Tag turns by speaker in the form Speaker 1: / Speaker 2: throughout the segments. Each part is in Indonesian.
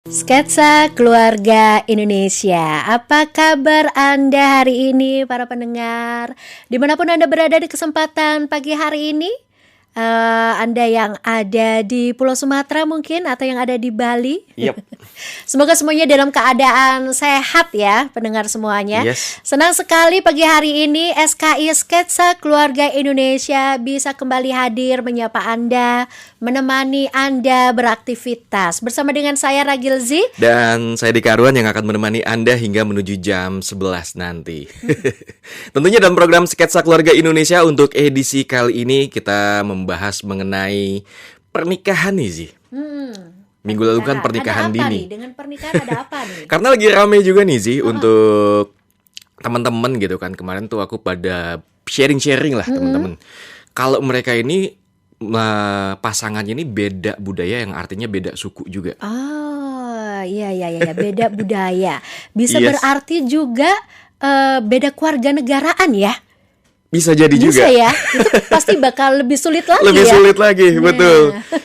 Speaker 1: Sketsa Keluarga Indonesia. Apa kabar Anda hari ini, para pendengar? Dimanapun Anda berada di kesempatan pagi hari ini, Anda yang ada di Pulau Sumatera mungkin, atau yang ada di Bali.
Speaker 2: Yep.
Speaker 1: Semoga semuanya dalam keadaan sehat ya, pendengar semuanya.
Speaker 2: Yes.
Speaker 1: Senang sekali pagi hari ini SKI Sketsa Keluarga Indonesia bisa kembali hadir menyapa Anda, menemani Anda beraktivitas. Bersama dengan saya Ragil Z.
Speaker 2: Dan saya Dika Arwan yang akan menemani Anda hingga menuju jam 11 nanti. Tentunya dalam program Sketsa Keluarga Indonesia untuk edisi kali ini kita membahas mengenai pernikahan nih Zi. Minggu lalu kan pernikahan
Speaker 1: ada apa
Speaker 2: dini.
Speaker 1: Nih? Dengan pernikahan ada apa nih?
Speaker 2: Karena lagi rame juga nih Zi untuk teman-teman gitu kan. Kemarin tuh aku pada sharing-sharing lah teman-teman. Kalau mereka ini pasangannya ini beda budaya, yang artinya beda suku juga.
Speaker 1: Oh, iya, beda budaya. Bisa
Speaker 2: Yes.
Speaker 1: berarti juga beda keluarga negaraan ya?
Speaker 2: Bisa jadi juga.
Speaker 1: Bisa ya? Itu pasti bakal lebih sulit lagi
Speaker 2: Lebih
Speaker 1: ya?
Speaker 2: sulit lagi,
Speaker 1: Nah.
Speaker 2: betul.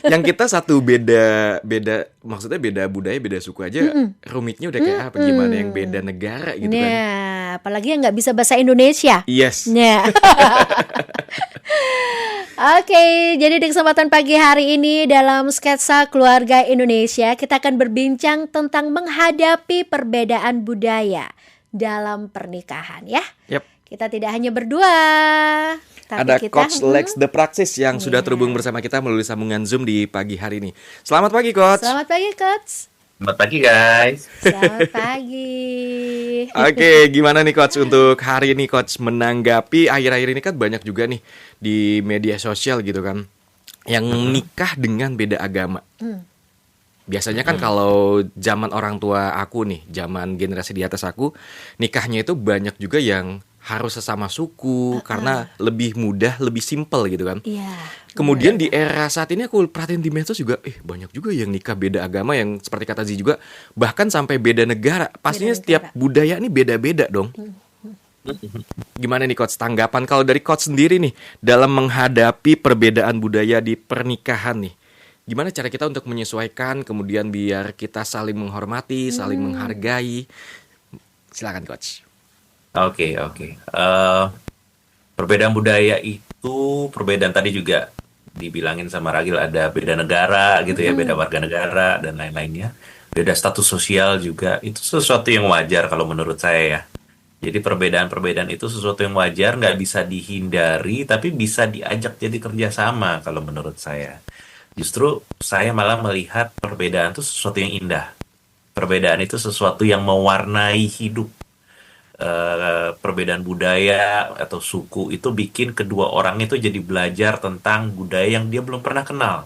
Speaker 2: Yang kita satu beda, maksudnya beda budaya, beda suku aja, rumitnya udah kayak apa? Gimana yang beda negara gitu kan?
Speaker 1: Nah, apalagi yang nggak bisa bahasa Indonesia.
Speaker 2: Yes.
Speaker 1: Nah. Oke, jadi di kesempatan pagi hari ini dalam Sketsa Keluarga Indonesia kita akan berbincang tentang menghadapi perbedaan budaya dalam pernikahan ya.
Speaker 2: Yep.
Speaker 1: Kita tidak hanya berdua, tapi
Speaker 2: Ada
Speaker 1: kita
Speaker 2: Coach Lex The Praxis yang sudah terhubung bersama kita melalui sambungan Zoom di pagi hari ini. Selamat pagi, Coach.
Speaker 1: Selamat pagi, Coach.
Speaker 3: Selamat pagi guys.
Speaker 1: Selamat pagi.
Speaker 2: Oke, gimana nih Coach untuk hari ini Coach menanggapi akhir-akhir ini kan banyak juga nih di media sosial gitu kan yang nikah dengan beda agama. Biasanya kan kalau zaman orang tua aku nih, zaman generasi di atas aku, nikahnya itu banyak juga yang harus sesama suku karena lebih mudah, lebih simpel gitu kan.
Speaker 1: Iya.
Speaker 2: Kemudian di era saat ini aku perhatiin di medsos juga, banyak juga yang nikah beda agama yang seperti kata Zi juga, bahkan sampai beda negara. Pastinya
Speaker 1: Beda
Speaker 2: setiap
Speaker 1: negara.
Speaker 2: budaya ini beda-beda dong. Gimana nih Coach tanggapan kalau dari Coach sendiri nih dalam menghadapi perbedaan budaya di pernikahan nih? Gimana cara kita untuk menyesuaikan kemudian biar kita saling menghormati, saling menghargai? Silakan Coach.
Speaker 3: Oke. Perbedaan budaya itu, perbedaan tadi juga dibilangin sama Ragil, ada beda negara gitu ya, beda warga negara dan lain-lainnya. Beda status sosial juga, itu sesuatu yang wajar kalau menurut saya ya. Jadi perbedaan-perbedaan itu sesuatu yang wajar, nggak bisa dihindari, tapi bisa diajak jadi kerjasama kalau menurut saya. Justru saya malah melihat perbedaan itu sesuatu yang indah. Perbedaan itu sesuatu yang mewarnai hidup. Perbedaan budaya atau suku itu bikin kedua orang itu jadi belajar tentang budaya yang dia belum pernah kenal.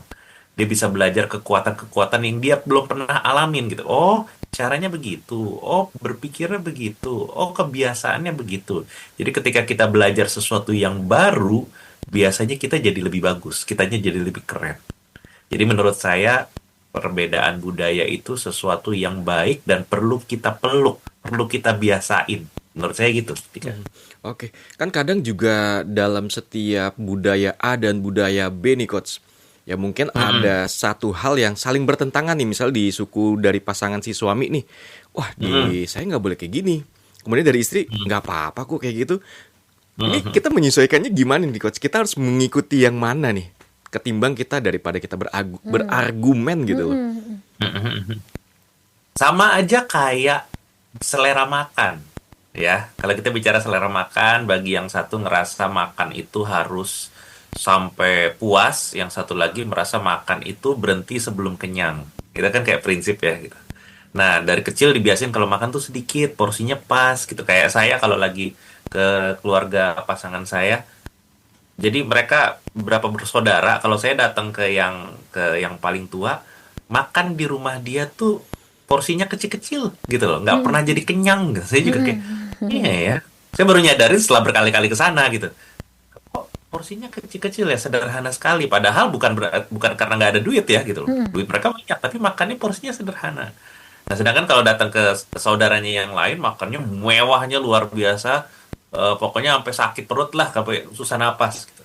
Speaker 3: Dia bisa belajar kekuatan-kekuatan yang dia belum pernah alamin gitu. Oh, caranya begitu. Oh, berpikirnya begitu. Oh, kebiasaannya begitu. Jadi ketika kita belajar sesuatu yang baru, biasanya kita jadi lebih bagus. Kitanya jadi lebih keren. Jadi menurut saya perbedaan budaya itu sesuatu yang baik dan perlu kita peluk, perlu kita biasain. Menurut saya gitu.
Speaker 2: Oke, kan kadang juga dalam setiap budaya A dan budaya B nih Coach, ya mungkin ada satu hal yang saling bertentangan nih, misal di suku dari pasangan si suami nih, wah di saya nggak boleh kayak gini, kemudian dari istri nggak apa-apa kok kayak gitu. Ini kita menyesuaikannya gimana nih Coach? Kita harus mengikuti yang mana nih? Ketimbang kita daripada kita berargumen gitu loh.
Speaker 3: Sama aja kayak selera makan. Ya, kalau kita bicara selera makan, bagi yang satu ngerasa makan itu harus sampai puas, yang satu lagi merasa makan itu berhenti sebelum kenyang. Kita kan kayak prinsip ya gitu. Nah, dari kecil dibiasain kalau makan tuh sedikit, porsinya pas gitu. Kayak saya kalau lagi ke keluarga pasangan saya, jadi mereka berapa bersaudara, kalau saya datang ke yang paling tua, makan di rumah dia tuh porsinya kecil-kecil gitu loh, nggak pernah jadi kenyang gitu. Saya juga kayak, iya ya. Saya baru nyadarin setelah berkali-kali ke sana gitu. Kok porsinya kecil-kecil ya, sederhana sekali. Padahal bukan karena nggak ada duit ya gitu loh. Duit mereka banyak, tapi makannya porsinya sederhana. Nah, sedangkan kalau datang ke saudaranya yang lain, makannya mewahnya luar biasa. Pokoknya sampai sakit perut lah, sampai susah napas gitu.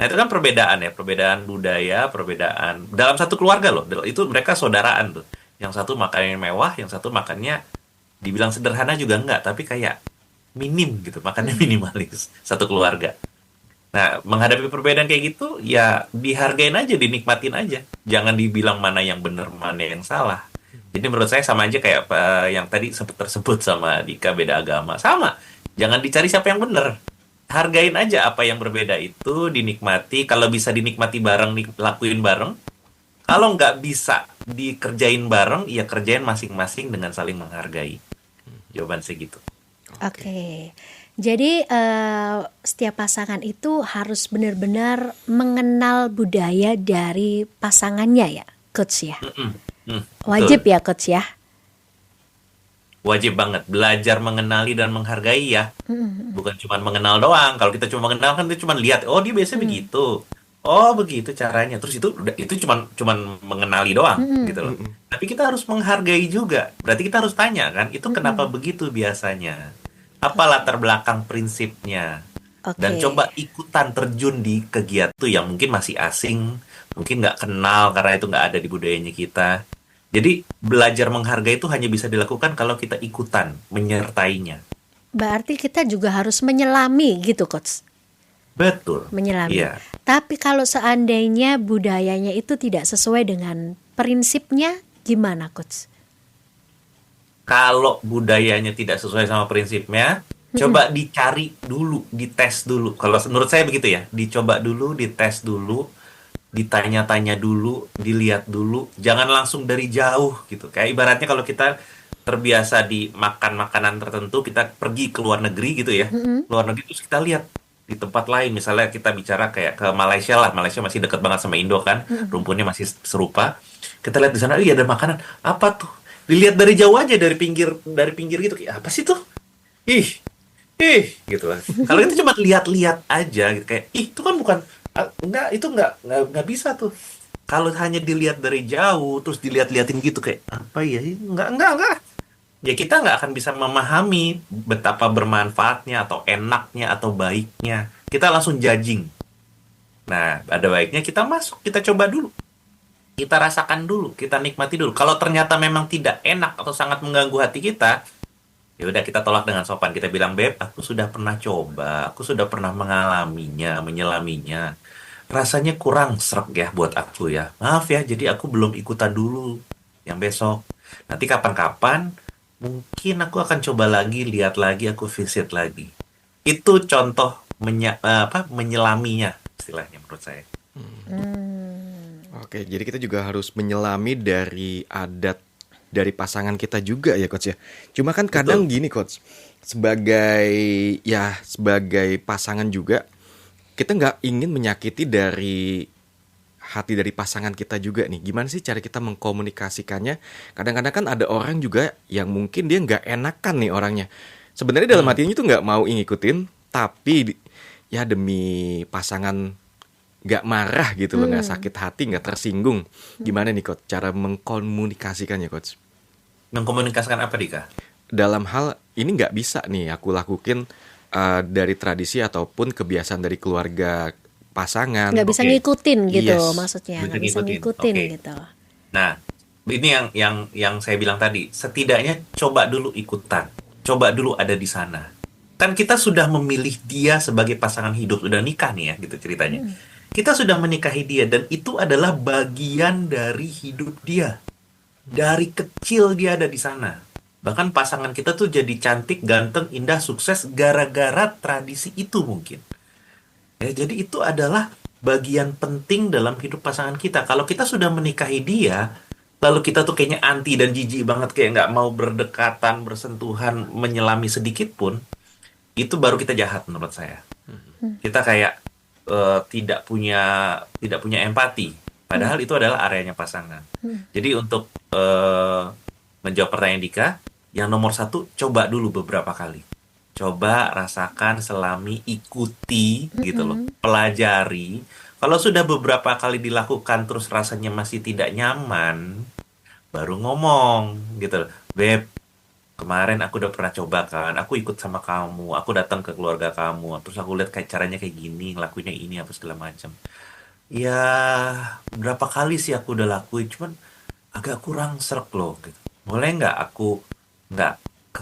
Speaker 3: Nah, itu kan perbedaan ya, perbedaan budaya, perbedaan dalam satu keluarga loh. Itu mereka saudaraan tuh. Yang satu makannya mewah, yang satu makannya dibilang sederhana juga enggak, tapi kayak minim gitu, makannya minimalis satu keluarga. Nah, menghadapi perbedaan kayak gitu, ya dihargain aja, dinikmatin aja. Jangan dibilang mana yang benar, mana yang salah. Jadi menurut saya sama aja kayak yang tadi sempat tersebut sama Dika, beda agama. Sama, jangan dicari siapa yang benar. Hargain aja apa yang berbeda itu, dinikmati. Kalau bisa dinikmati bareng, lakuin bareng. Kalau nggak bisa dikerjain bareng, ya kerjain masing-masing dengan saling menghargai. Jawaban saya gitu.
Speaker 1: Oke. Jadi setiap pasangan itu harus benar-benar mengenal budaya dari pasangannya ya, Coach ya. Wajib
Speaker 3: Betul.
Speaker 1: ya, Coach ya.
Speaker 3: Wajib banget belajar mengenali dan menghargai ya. Bukan cuma mengenal doang. Kalau kita cuma mengenal kan kita cuma lihat, oh dia biasanya begitu. Oh, begitu caranya. Terus itu cuman mengenali doang gitu loh. Tapi kita harus menghargai juga. Berarti kita harus tanya kan, itu kenapa begitu biasanya? Apa latar belakang prinsipnya? Dan
Speaker 1: Oke.
Speaker 3: coba ikutan terjun di kegiatan itu yang mungkin masih asing, mungkin nggak kenal karena itu nggak ada di budayanya kita. Jadi belajar menghargai itu hanya bisa dilakukan kalau kita ikutan menyertainya.
Speaker 1: Berarti kita juga harus menyelami gitu, Coach.
Speaker 3: Betul.
Speaker 1: Menyelami.
Speaker 3: Iya.
Speaker 1: Tapi kalau seandainya budayanya itu tidak sesuai dengan prinsipnya, gimana, Coach?
Speaker 3: Kalau budayanya tidak sesuai sama prinsipnya, coba dicari dulu, dites dulu. Kalau menurut saya begitu ya, dicoba dulu, dites dulu, ditanya-tanya dulu, dilihat dulu, jangan langsung dari jauh gitu. Kayak ibaratnya kalau kita terbiasa di makan makanan tertentu, kita pergi ke luar negeri gitu ya. Luar negeri terus kita lihat di tempat lain, misalnya kita bicara kayak ke Malaysia lah, Malaysia masih dekat banget sama Indo kan, rumpunnya masih serupa. Kita lihat di sana, iya ada makanan, apa tuh? Dilihat dari jauh aja, dari pinggir gitu, kayak apa sih tuh? Ih, gitu lah. Kalau itu cuma lihat-lihat aja, gitu kayak, ih, itu kan bukan, enggak, itu enggak bisa tuh. Kalau hanya dilihat dari jauh, terus dilihat-liatin gitu kayak, apa ya? Enggak. Ya kita nggak akan bisa memahami betapa bermanfaatnya atau enaknya atau baiknya. Kita langsung judging. Nah, ada baiknya kita masuk, kita coba dulu. Kita rasakan dulu, kita nikmati dulu. Kalau ternyata memang tidak enak atau sangat mengganggu hati kita, ya udah kita tolak dengan sopan. Kita bilang, "Beb, aku sudah pernah coba, aku sudah pernah mengalaminya, menyelaminya. Rasanya kurang sreg ya buat aku ya. Maaf ya, jadi aku belum ikutan dulu yang besok. Nanti kapan-kapan mungkin aku akan coba lagi, lihat lagi, aku visit lagi." Itu contoh menyelaminya istilahnya menurut saya.
Speaker 2: Oke, jadi kita juga harus menyelami dari adat dari pasangan kita juga ya, Coach ya. Cuma kan kadang
Speaker 3: Betul.
Speaker 2: gini, Coach, sebagai pasangan juga kita nggak ingin menyakiti dari hati dari pasangan kita juga nih. Gimana sih cara kita mengkomunikasikannya? Kadang-kadang kan ada orang juga yang mungkin dia nggak enakan nih orangnya. Sebenarnya dalam hatinya itu nggak mau ngikutin, tapi ya demi pasangan nggak marah gitu loh, nggak sakit hati, nggak tersinggung. Gimana nih, Coach, cara mengkomunikasikannya, Coach?
Speaker 3: Mengkomunikasikan apa, Dika?
Speaker 2: Dalam hal ini nggak bisa nih aku lakuin dari tradisi ataupun kebiasaan dari keluarga pasangan.
Speaker 1: Nggak bisa
Speaker 3: Oke.
Speaker 1: ngikutin gitu,
Speaker 2: Yes.
Speaker 1: maksudnya
Speaker 3: Bisa
Speaker 1: nggak bisa
Speaker 3: ngikutin.
Speaker 1: ngikutin
Speaker 3: Oke.
Speaker 1: gitu.
Speaker 3: Nah, ini yang saya bilang tadi. Setidaknya coba dulu ikutan. Coba dulu ada di sana. Kan kita sudah memilih dia sebagai pasangan hidup, udah nikah nih ya, gitu ceritanya. Kita sudah menikahi dia dan itu adalah bagian dari hidup dia. Dari kecil dia ada di sana. Bahkan pasangan kita tuh jadi cantik, ganteng, indah, sukses gara-gara tradisi itu mungkin. Ya, jadi itu adalah bagian penting dalam hidup pasangan kita. Kalau kita sudah menikahi dia, lalu kita tuh kayaknya anti dan jijik banget, kayak nggak mau berdekatan, bersentuhan, menyelami sedikit pun, itu baru kita jahat menurut saya. Kita kayak tidak punya empati. Padahal itu adalah areanya pasangan. Jadi untuk menjawab pertanyaan Dika, yang nomor satu, coba dulu beberapa kali. Coba rasakan, selami, ikuti gitu loh, pelajari. Kalau sudah beberapa kali dilakukan terus rasanya masih tidak nyaman, baru ngomong gitu loh. Beb, kemarin aku udah pernah coba kan, aku ikut sama kamu, aku datang ke keluarga kamu, terus aku lihat kayak caranya kayak gini, ngelakuinnya ini apa segala macam. Ya, berapa kali sih aku udah lakuin, cuman agak kurang sreg loh gitu. Boleh nggak aku nggak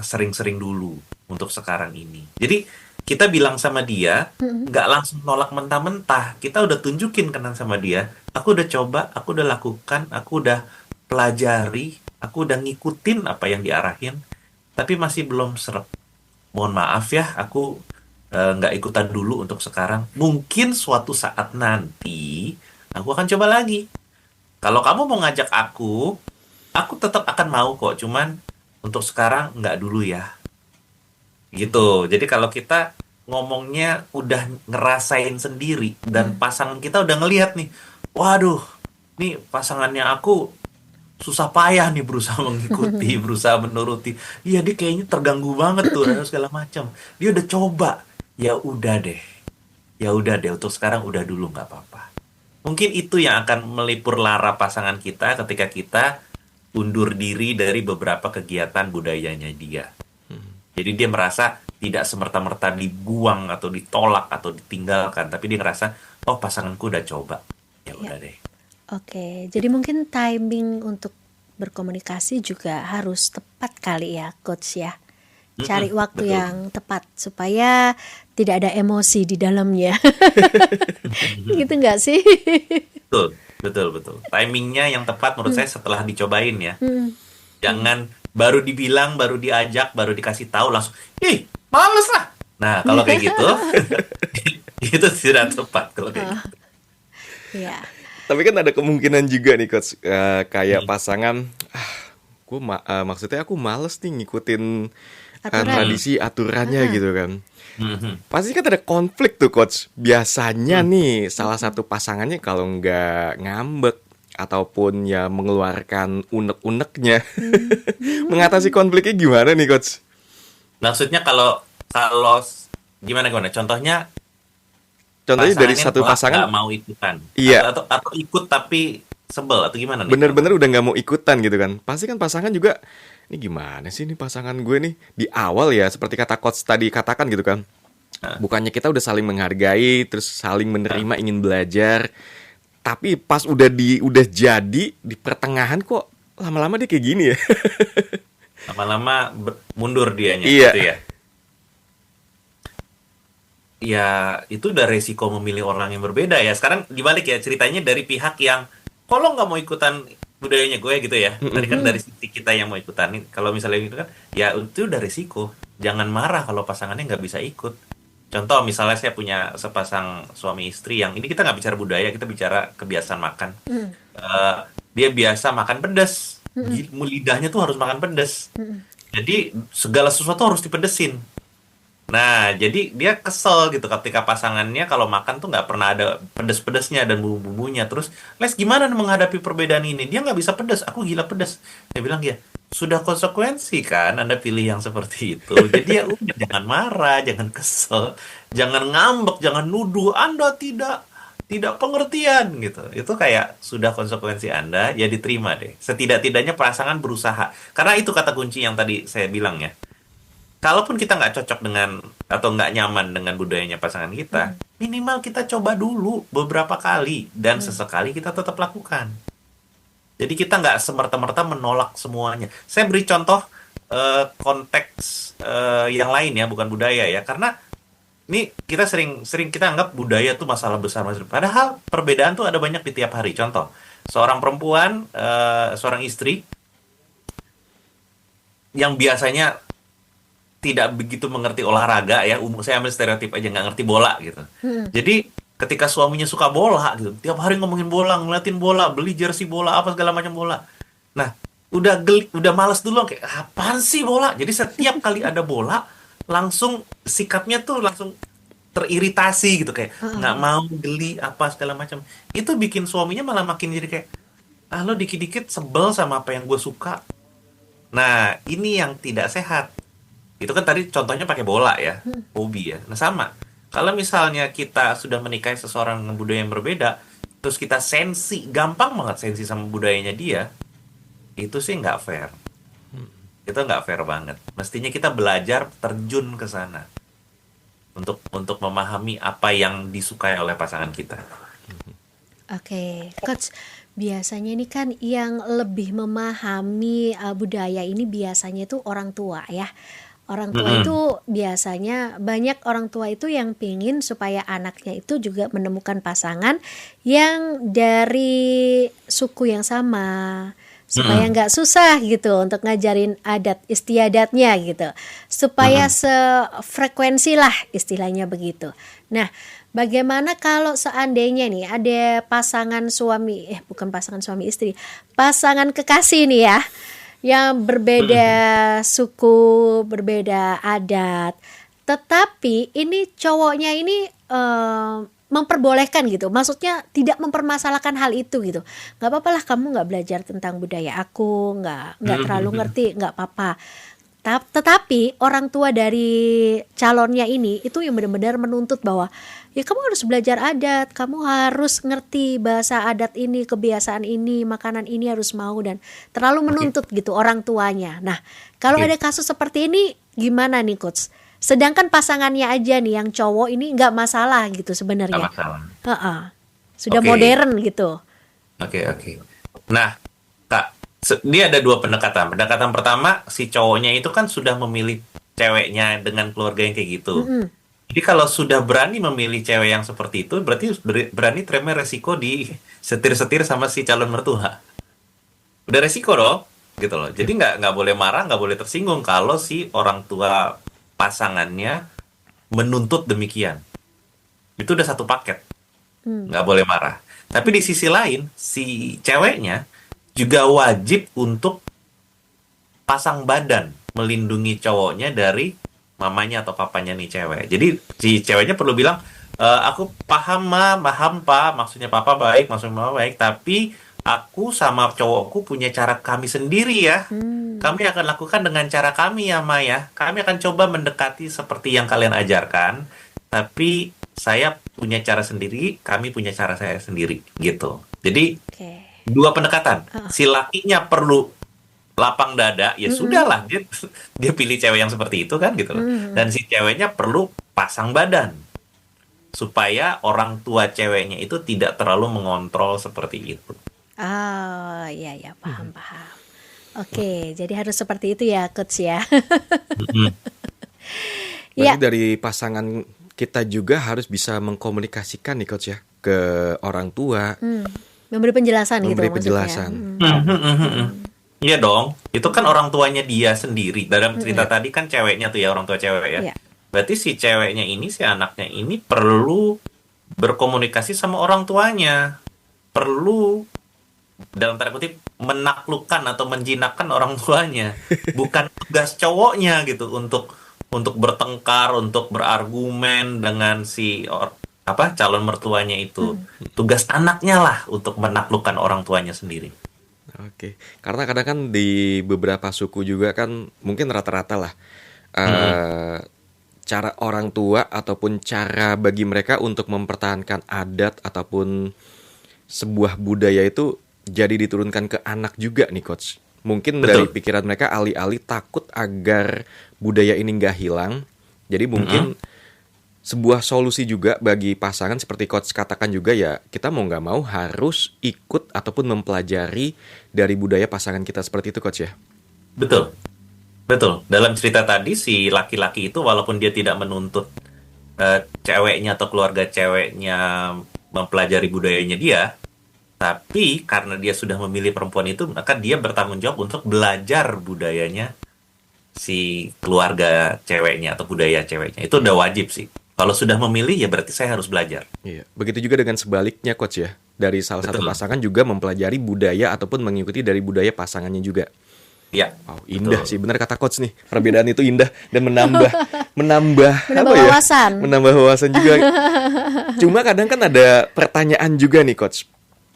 Speaker 3: sering-sering dulu untuk sekarang ini. Jadi kita bilang sama dia,
Speaker 1: Mm-mm.
Speaker 3: nggak langsung nolak mentah-mentah. Kita udah tunjukin kenan sama dia, aku udah coba, aku udah lakukan, aku udah pelajari, aku udah ngikutin apa yang diarahin, tapi masih belum sreg. Mohon maaf ya, aku nggak ikutan dulu untuk sekarang. Mungkin suatu saat nanti aku akan coba lagi. Kalau kamu mau ngajak aku tetap akan mau kok. Cuman untuk sekarang nggak dulu ya. Gitu. Jadi kalau kita ngomongnya udah ngerasain sendiri dan
Speaker 1: Mm.
Speaker 3: pasangan kita udah ngelihat nih, waduh, nih pasangannya aku susah payah nih berusaha mengikuti, berusaha menuruti. Iya, dia kayaknya terganggu banget tuh dan segala macam. Dia udah coba. Ya udah deh. Ya udah deh untuk sekarang udah dulu nggak apa-apa. Mungkin itu yang akan melipur lara pasangan kita ketika kita undur diri dari beberapa kegiatan budayanya dia. Jadi dia merasa tidak semerta-merta dibuang atau ditolak atau ditinggalkan, tapi dia ngerasa, oh pasanganku udah coba. Ya
Speaker 1: Ya,
Speaker 3: udah deh.
Speaker 1: oke. Jadi mungkin timing untuk berkomunikasi juga harus tepat kali ya, Coach ya.
Speaker 3: Mm-mm,
Speaker 1: Cari waktu
Speaker 3: betul.
Speaker 1: yang tepat supaya tidak ada emosi di dalamnya. Gitu nggak sih?
Speaker 3: Betul, betul, betul. Timingnya yang tepat menurut saya setelah dicobain ya.
Speaker 1: Hmm.
Speaker 3: Jangan baru dibilang, baru diajak, baru dikasih tahu langsung, ih, males lah. Nah, kalau kayak gitu, itu tidak tepat kalau kayak
Speaker 1: Oh,
Speaker 3: gitu.
Speaker 1: ya.
Speaker 2: Tapi kan ada kemungkinan juga nih coach, kayak
Speaker 3: Hmm.
Speaker 2: pasangan, maksudnya aku males nih ngikutin
Speaker 1: Aturan.
Speaker 3: Hmm.
Speaker 2: tradisi aturannya
Speaker 1: Heeh.
Speaker 2: gitu kan.
Speaker 3: Hmm. Hmm.
Speaker 2: Pasti kan ada konflik tuh coach. Biasanya
Speaker 3: Hmm.
Speaker 2: nih salah satu pasangannya kalau nggak ngambek ataupun ya mengeluarkan unek-uneknya, mengatasi konfliknya gimana nih coach?
Speaker 3: Maksudnya kalau kalau gimana gimana? Contohnya
Speaker 2: Contohnya dari
Speaker 3: pasangannya
Speaker 2: satu
Speaker 3: nolak nggak
Speaker 2: pasangan,
Speaker 3: mau ikutan
Speaker 2: iya,
Speaker 3: atau ikut tapi sebel atau gimana nih
Speaker 2: bener-bener
Speaker 3: contohnya?
Speaker 2: udah nggak mau ikutan gitu kan. Pasti kan pasangan juga, ini gimana sih nih pasangan gue nih di awal ya seperti kata coach tadi katakan gitu kan.
Speaker 3: Nah,
Speaker 2: Bukannya kita udah saling menghargai, terus saling
Speaker 3: nah,
Speaker 2: menerima, ingin belajar, tapi pas udah jadi di pertengahan kok lama-lama dia kayak gini ya.
Speaker 3: lama-lama mundur dianya
Speaker 2: Iya.
Speaker 3: gitu ya. Ya itu udah resiko memilih orang yang berbeda ya. Sekarang dibalik ya ceritanya dari pihak yang kalau nggak mau ikutan budayanya gue gitu ya. Tadi kan dari sisi kita yang mau ikutan. Kalau misalnya gitu kan, ya itu udah resiko. Jangan marah kalau pasangannya nggak bisa ikut. Contoh misalnya saya punya sepasang suami istri yang ini kita nggak bicara budaya, kita bicara kebiasaan makan.
Speaker 1: Mm,
Speaker 3: Eh, dia biasa makan pedas.
Speaker 1: mm,
Speaker 3: Lidahnya tuh harus makan pedas.
Speaker 1: mm,
Speaker 3: Jadi segala sesuatu harus dipedesin. Nah, jadi dia kesel gitu ketika pasangannya kalau makan tuh nggak pernah ada pedes-pedesnya dan bumbu-bumbunya. Terus, Les gimana menghadapi perbedaan ini? Dia nggak bisa pedes, aku gila pedes. Saya bilang ya, sudah konsekuensi kan Anda pilih yang seperti itu. Jadi ya udah jangan marah, jangan kesel, jangan ngambek, jangan nuduh Anda tidak pengertian gitu. Itu kayak sudah konsekuensi Anda, ya diterima deh. Setidak-tidaknya pasangan berusaha. Karena itu kata kunci yang tadi saya bilang ya. Kalaupun kita nggak cocok dengan atau nggak nyaman dengan budayanya pasangan kita, minimal kita coba dulu beberapa kali dan sesekali kita tetap lakukan. Jadi kita nggak semerta-merta menolak semuanya. Saya beri contoh konteks yang lain ya, bukan budaya ya, karena ini kita sering kita anggap budaya tuh masalah besar masalah. Padahal perbedaan tuh ada banyak di tiap hari. Contoh, seorang perempuan, seorang istri yang biasanya tidak begitu mengerti olahraga ya, saya ambil stereotip aja nggak ngerti bola gitu.
Speaker 1: mm.
Speaker 3: Jadi ketika suaminya suka bola gitu, tiap hari ngomongin bola, ngeliatin bola, beli jersey bola apa segala macam bola. Nah, udah males dulu kayak apaan sih bola. Jadi setiap kali ada bola langsung sikapnya tuh langsung teriritasi gitu kayak nggak mau geli apa segala macam. Itu bikin suaminya malah makin jadi kayak ah lo dikit-dikit sebel sama apa yang gue suka. Nah, ini yang tidak sehat. Itu kan tadi contohnya pakai bola ya, hobi ya. Nah sama, kalau misalnya kita sudah menikahi seseorang dengan budaya yang berbeda, terus kita sensi, gampang banget sensi sama budayanya dia, itu sih nggak fair. Itu nggak fair banget. Mestinya kita belajar terjun ke sana untuk memahami apa yang disukai oleh pasangan kita.
Speaker 1: Oke, Coach. Biasanya ini kan yang lebih memahami budaya ini biasanya itu orang tua ya. Orang tua
Speaker 3: Mm-mm.
Speaker 1: itu biasanya banyak orang tua itu yang pingin supaya anaknya itu juga menemukan pasangan yang dari suku yang sama, supaya
Speaker 3: Mm-mm.
Speaker 1: nggak susah gitu untuk ngajarin adat istiadatnya gitu, supaya
Speaker 3: Mm-mm.
Speaker 1: sefrekuensi lah istilahnya begitu. Nah, bagaimana kalau seandainya nih ada pasangan suami, bukan pasangan suami istri, pasangan kekasih nih ya, yang berbeda
Speaker 3: Mm-mm.
Speaker 1: suku, berbeda adat, tetapi ini cowoknya ini memperbolehkan gitu, maksudnya tidak mempermasalahkan hal itu gitu. Nggak apa-apa lah kamu nggak belajar tentang budaya aku, nggak terlalu
Speaker 3: Mm-mm.
Speaker 1: ngerti, nggak apa-apa. Tetapi orang tua dari calonnya ini itu yang benar-benar menuntut bahwa ya kamu harus belajar adat, kamu harus ngerti bahasa adat ini, kebiasaan ini, makanan ini harus mau, dan terlalu
Speaker 3: Oke,
Speaker 1: menuntut gitu orang tuanya. Nah, kalau
Speaker 3: oke,
Speaker 1: ada kasus seperti ini gimana nih coach? Sedangkan pasangannya aja nih yang cowok ini nggak masalah gitu
Speaker 3: nggak
Speaker 1: sebenarnya.
Speaker 3: masalah.
Speaker 1: Heeh. Sudah
Speaker 3: Oke,
Speaker 1: modern gitu.
Speaker 3: oke, oke. Nah, Kak, dia ada dua pendekatan. Pendekatan pertama, si cowoknya itu kan sudah memilih ceweknya dengan keluarga yang kayak gitu.
Speaker 1: Mm-mm.
Speaker 3: Jadi kalau sudah berani memilih cewek yang seperti itu, berarti berani terima resiko di setir-setir sama si calon mertua. Udah resiko dong, gitu loh. Jadi nggak boleh marah, nggak boleh tersinggung kalau si orang tua pasangannya menuntut demikian. Itu udah satu paket,
Speaker 1: Hmm.
Speaker 3: nggak boleh marah. Tapi di sisi lain, si ceweknya juga wajib untuk pasang badan melindungi cowoknya dari mamanya atau papanya nih cewek. Jadi si ceweknya perlu bilang, aku paham ma, paham pa, maksudnya papa baik, maksudnya mama baik, tapi aku sama cowokku punya cara kami sendiri ya.
Speaker 1: Hmm.
Speaker 3: Kami akan lakukan dengan cara kami ya Ma ya. Kami akan coba mendekati seperti yang kalian ajarkan, tapi saya punya cara sendiri, kami punya cara saya sendiri gitu. Jadi
Speaker 1: Oke.
Speaker 3: dua pendekatan.
Speaker 1: Ah.
Speaker 3: Si lakinya perlu lapang dada, ya
Speaker 1: Mm-mm.
Speaker 3: sudahlah dia pilih cewek yang seperti itu kan gitu loh.
Speaker 1: Mm.
Speaker 3: Dan si ceweknya perlu pasang badan supaya orang tua ceweknya itu tidak terlalu mengontrol seperti itu.
Speaker 1: Oh, iya ya, paham. Oke, jadi harus seperti itu ya, coach ya.
Speaker 3: Mm-mm.
Speaker 1: Ya,
Speaker 2: Berarti dari pasangan kita juga harus bisa mengkomunikasikan nih coach ya ke orang tua,
Speaker 1: memberi penjelasan gitu
Speaker 2: memberi
Speaker 1: maksudnya.
Speaker 2: penjelasan.
Speaker 3: Iya dong, itu kan orang tuanya dia sendiri. Dalam cerita tadi kan ceweknya tuh ya, orang tua cewek ya.
Speaker 1: Iya.
Speaker 3: Berarti si ceweknya ini, si anaknya ini perlu berkomunikasi sama orang tuanya. Perlu, dalam tanda kutip, menaklukkan atau menjinakkan orang tuanya. Bukan tugas cowoknya gitu untuk bertengkar, untuk berargumen dengan si calon mertuanya itu. Tugas anaknya lah untuk menaklukkan orang tuanya sendiri.
Speaker 2: Oke, karena kadang kan di beberapa suku juga kan mungkin rata-rata lah cara orang tua ataupun cara bagi mereka untuk mempertahankan adat ataupun sebuah budaya itu jadi diturunkan ke anak juga nih coach. Mungkin dari
Speaker 3: Betul.
Speaker 2: pikiran mereka alih-alih takut agar budaya ini nggak hilang. Jadi mungkin sebuah solusi juga bagi pasangan seperti coach katakan juga ya, kita mau nggak mau harus ikut ataupun mempelajari dari budaya pasangan kita seperti itu coach ya.
Speaker 3: Betul. Betul. Dalam cerita tadi si laki-laki itu walaupun dia tidak menuntut ceweknya atau keluarga ceweknya mempelajari budayanya dia, tapi karena dia sudah memilih perempuan itu, maka dia bertanggung jawab untuk belajar budayanya si keluarga ceweknya atau budaya ceweknya. Itu udah wajib sih. Kalau sudah memilih ya berarti saya harus belajar.
Speaker 2: Iya, begitu juga dengan sebaliknya coach ya. Dari salah satu
Speaker 3: Betul.
Speaker 2: pasangan juga mempelajari budaya ataupun mengikuti dari budaya pasangannya juga.
Speaker 3: Ya,
Speaker 2: Wow, indah
Speaker 3: betul.
Speaker 2: sih, benar kata coach nih. Perbedaan itu indah dan menambah
Speaker 1: Menambah
Speaker 2: apa ya?
Speaker 1: wawasan.
Speaker 2: Menambah wawasan juga. Cuma kadang kan ada pertanyaan juga nih coach.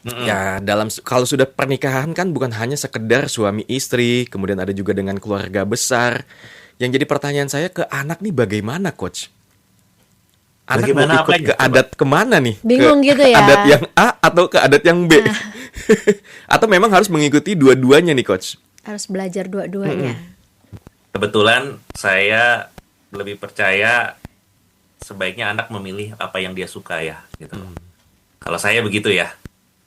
Speaker 2: Ya, kalau sudah pernikahan kan bukan hanya sekedar suami istri, kemudian ada juga dengan keluarga besar. Yang jadi pertanyaan saya ke anak nih bagaimana coach? Anak mau
Speaker 3: Bagaimana
Speaker 2: ikut
Speaker 3: apanya?
Speaker 2: ke adat kemana nih?
Speaker 1: Bingung
Speaker 2: Ke
Speaker 1: gitu ya.
Speaker 2: adat yang A atau ke adat yang B? Atau memang harus mengikuti dua-duanya nih coach?
Speaker 1: Harus belajar dua-duanya.
Speaker 3: Kebetulan saya lebih percaya sebaiknya anak memilih apa yang dia suka ya, gitu. Kalau saya begitu ya.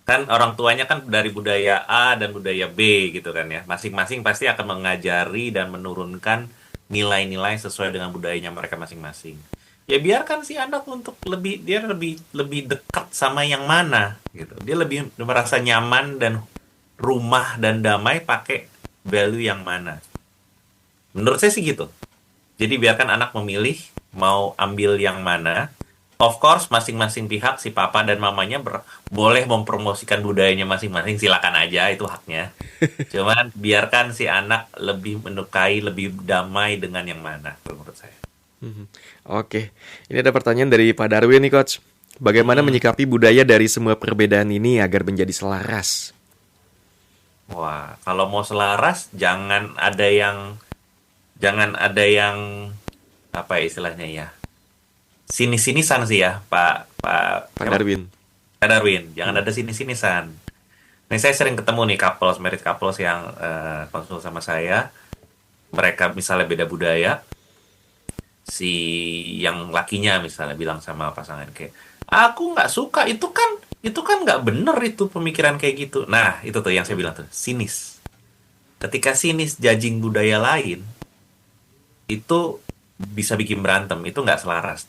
Speaker 3: Kan orang tuanya kan dari budaya A dan budaya B gitu kan ya. Masing-masing pasti akan mengajari dan menurunkan nilai-nilai sesuai dengan budayanya mereka masing-masing. Ya biarkan si anak untuk lebih lebih dekat sama yang mana gitu. Dia lebih merasa nyaman dan rumah dan damai pakai value yang mana. Menurut saya sih gitu. Jadi biarkan anak memilih mau ambil yang mana. Of course, masing-masing pihak, si papa dan mamanya boleh mempromosikan budayanya masing-masing, silakan aja, itu haknya. Cuman biarkan si anak lebih menyukai, lebih damai dengan yang mana, menurut saya.
Speaker 2: Mhm. Oke, ini ada pertanyaan dari Pak Darwin nih Coach. Bagaimana
Speaker 3: Hmm.
Speaker 2: menyikapi budaya dari semua perbedaan ini agar menjadi selaras?
Speaker 3: Wah, kalau mau selaras, jangan ada yang apa ya istilahnya ya, sinis-sinisan sih ya,
Speaker 2: Pak Darwin.
Speaker 3: Pak Darwin. Jangan ada sinis-sinisan. Nih saya sering ketemu nih married couples yang konsul sama saya. Mereka misalnya beda budaya, si yang lakinya misalnya bilang sama pasangan kayak, aku nggak suka itu kan nggak bener itu pemikiran kayak gitu. Nah itu tuh yang saya bilang tuh sinis. Ketika sinis judging budaya lain itu bisa bikin berantem, itu nggak selaras.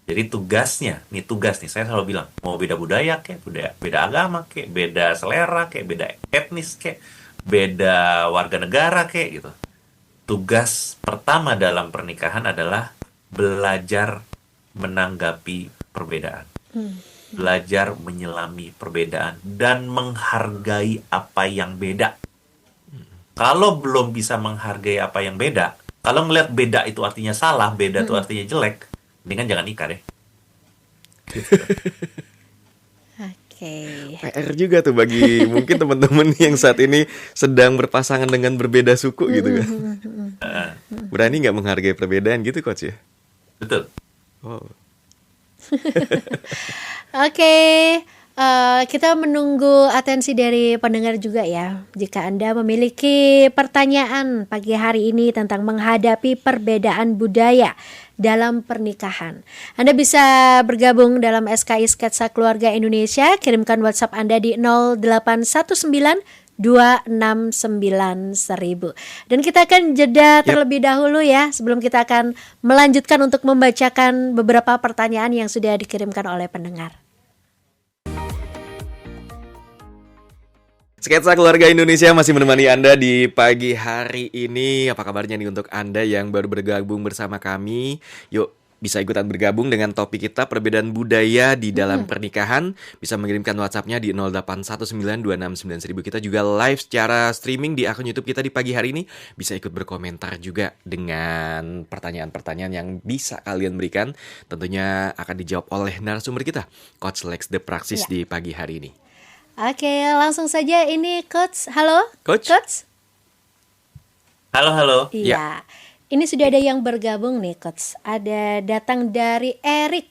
Speaker 3: Jadi tugas nih saya selalu bilang, mau beda budaya kayak beda agama kayak beda selera kayak beda etnis kayak beda warga negara kayak gitu. Tugas pertama dalam pernikahan adalah belajar menanggapi perbedaan, belajar menyelami perbedaan dan menghargai apa yang beda. Kalau belum bisa menghargai apa yang beda, kalau ngelihat beda itu artinya salah, beda itu artinya jelek, mendingan jangan nikah deh.
Speaker 1: Oke.
Speaker 2: PR juga tuh bagi mungkin teman-teman yang saat ini sedang berpasangan dengan berbeda suku gitu kan. Berani nggak menghargai perbedaan gitu Coach ya?
Speaker 3: Betul.
Speaker 2: Oh.
Speaker 1: Oke, kita menunggu atensi dari pendengar juga ya. Jika Anda memiliki pertanyaan pagi hari ini tentang menghadapi perbedaan budaya dalam pernikahan, Anda bisa bergabung dalam SKI Sketsa Keluarga Indonesia. Kirimkan WhatsApp Anda di 0819269000. Dan kita akan jeda terlebih dahulu ya, sebelum kita akan melanjutkan untuk membacakan beberapa pertanyaan yang sudah dikirimkan oleh pendengar.
Speaker 2: Sketsa Keluarga Indonesia masih menemani Anda di pagi hari ini. Apa kabarnya nih untuk Anda yang baru bergabung bersama kami? Yuk, bisa ikutan bergabung dengan topik kita perbedaan budaya di dalam pernikahan. Bisa mengirimkan WhatsApp-nya di 0819269000. Kita juga live secara streaming di akun YouTube kita di pagi hari ini. Bisa ikut berkomentar juga dengan pertanyaan-pertanyaan yang bisa kalian berikan. Tentunya akan dijawab oleh narasumber kita, Coach Lex The Praxis
Speaker 1: Ya.
Speaker 2: di pagi hari ini.
Speaker 1: Oke, langsung saja ini Coach. Halo,
Speaker 2: Coach?
Speaker 3: Halo.
Speaker 1: Iya. Ini sudah ada yang bergabung nih, Coach. Ada datang dari Erik.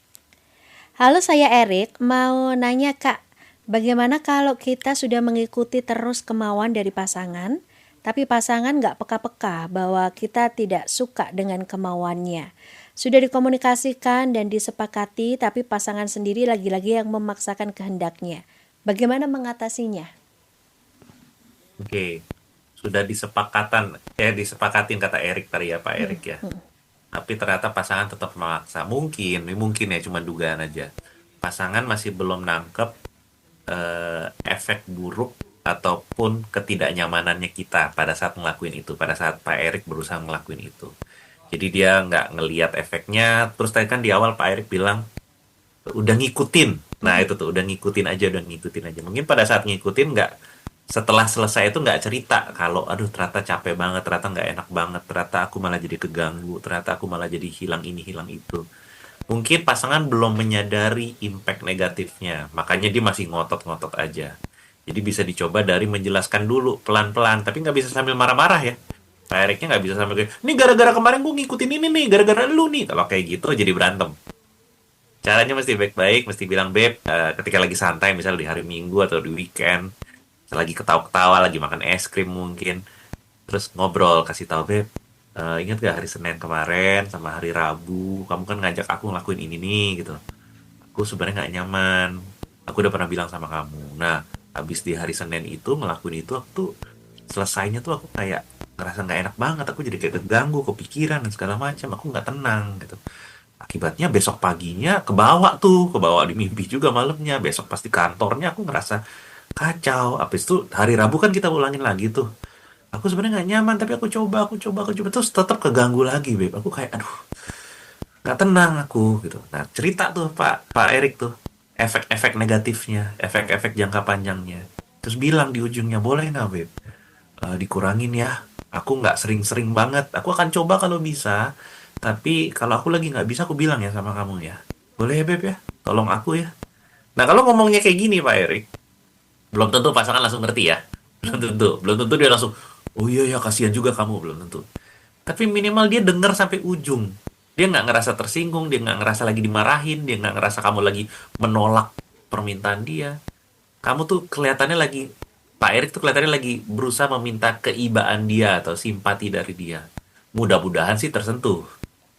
Speaker 1: Halo, saya Erik. Mau nanya, Kak, bagaimana kalau kita sudah mengikuti terus kemauan dari pasangan, tapi pasangan nggak peka-peka bahwa kita tidak suka dengan kemauannya? Sudah dikomunikasikan dan disepakati, tapi pasangan sendiri lagi-lagi yang memaksakan kehendaknya. Bagaimana mengatasinya?
Speaker 3: Oke. Sudah disepakatin kata Erik tadi ya, Pak Erik ya. Tapi ternyata pasangan tetap memaksa. Mungkin ya cuma dugaan aja. Pasangan masih belum nangkep efek buruk ataupun ketidaknyamanannya kita pada saat ngelakuin itu, pada saat Pak Erik berusaha ngelakuin itu. Jadi dia nggak ngelihat efeknya. Terus tadi kan di awal Pak Erik bilang udah ngikutin. Nah itu tuh udah ngikutin aja. Mungkin pada saat ngikutin nggak, setelah selesai itu nggak cerita kalau aduh ternyata capek banget, ternyata nggak enak banget, ternyata aku malah jadi keganggu, ternyata aku malah jadi hilang ini hilang itu. Mungkin pasangan belum menyadari impact negatifnya, makanya dia masih ngotot-ngotot aja. Jadi bisa dicoba dari menjelaskan dulu pelan-pelan, tapi nggak bisa sambil marah-marah ya. Pak Eriknya nggak bisa sambil kayak, ini gara-gara kemarin gue ngikutin ini nih, gara-gara lu nih. Kalau kayak gitu jadi berantem. Caranya mesti baik-baik, mesti bilang, Beb, ketika lagi santai, misalnya di hari Minggu atau di weekend, lagi ketawa-ketawa, lagi makan es krim mungkin, terus ngobrol, kasih tahu, Beb, ingat gak hari Senin kemarin sama hari Rabu, kamu kan ngajak aku ngelakuin ini nih, gitu. Aku sebenarnya nggak nyaman, aku udah pernah bilang sama kamu, Nah, habis di hari Senin itu ngelakuin itu, aku tuh selesainya tuh aku kayak ngerasa nggak enak banget. Aku jadi kayak keganggu, kepikiran dan segala macam. Aku nggak tenang gitu. Akibatnya besok paginya kebawa di mimpi juga malamnya. Besok pasti kantornya aku ngerasa kacau. Habis itu hari Rabu kan kita ulangin lagi tuh. Aku sebenarnya nggak nyaman, tapi aku coba terus tetap keganggu lagi, Beb. Aku kayak aduh, nggak tenang aku gitu. Nah, cerita tuh Pak Erik tuh efek-efek negatifnya, efek-efek jangka panjangnya. Terus bilang di ujungnya, boleh nggak, Beb? Dikurangin ya. Aku nggak sering-sering banget. Aku akan coba kalau bisa. Tapi kalau aku lagi nggak bisa, aku bilang ya sama kamu ya. Boleh ya, Beb ya? Tolong aku ya. Nah, kalau ngomongnya kayak gini, Pak Erik, belum tentu pasangan langsung ngerti ya. Belum tentu dia langsung, oh iya ya kasihan juga kamu, belum tentu. Tapi minimal dia dengar sampai ujung. Dia nggak ngerasa tersinggung, dia nggak ngerasa lagi dimarahin, dia nggak ngerasa kamu lagi menolak permintaan dia. Kamu tuh kelihatannya lagi, Pak Erik tuh kelihatannya lagi berusaha meminta keibaan dia atau simpati dari dia. Mudah-mudahan sih tersentuh.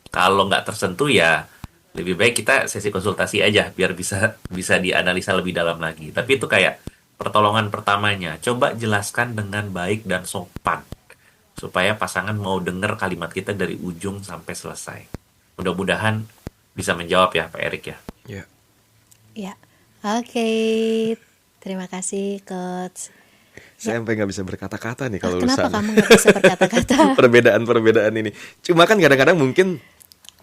Speaker 3: Kalau nggak tersentuh ya lebih baik kita sesi konsultasi aja biar bisa bisa dianalisa lebih dalam lagi. Tapi itu kayak pertolongan pertamanya. Coba jelaskan dengan baik dan sopan supaya pasangan mau dengar kalimat kita dari ujung sampai selesai. Mudah-mudahan bisa menjawab ya Pak Erik ya.
Speaker 2: Ya.
Speaker 1: Ya, oke. Terima kasih, Coach.
Speaker 2: Saya sampai nggak bisa berkata-kata nih kalau
Speaker 1: Kenapa
Speaker 2: urusan
Speaker 1: kamu nggak bisa berkata-kata?
Speaker 2: perbedaan-perbedaan ini. Cuma kan kadang-kadang mungkin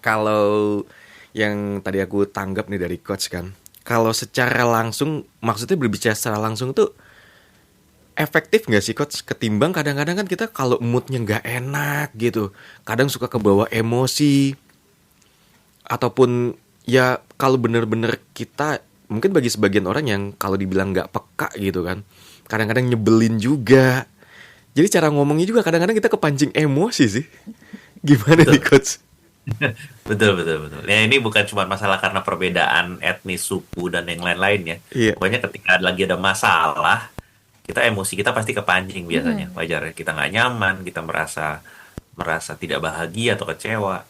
Speaker 2: kalau yang tadi aku tanggap nih dari coach kan, kalau secara langsung, maksudnya berbicara secara langsung tuh efektif nggak sih coach? Ketimbang kadang-kadang kan kita kalau moodnya nggak enak gitu, kadang suka kebawa emosi, ataupun ya kalau bener-bener kita, mungkin bagi sebagian orang yang kalau dibilang nggak peka gitu kan, kadang-kadang nyebelin juga. Jadi cara ngomongnya juga kadang-kadang kita kepancing emosi sih. Gimana nih coach?
Speaker 3: Betul, betul, betul. Ya ini bukan cuma masalah karena perbedaan etnis, suku, dan yang lain-lain ya.
Speaker 2: Iya.
Speaker 3: Pokoknya ketika lagi ada masalah, kita emosi kita pasti kepancing biasanya. Wajar ya, kita nggak nyaman, kita merasa merasa tidak bahagia atau kecewa.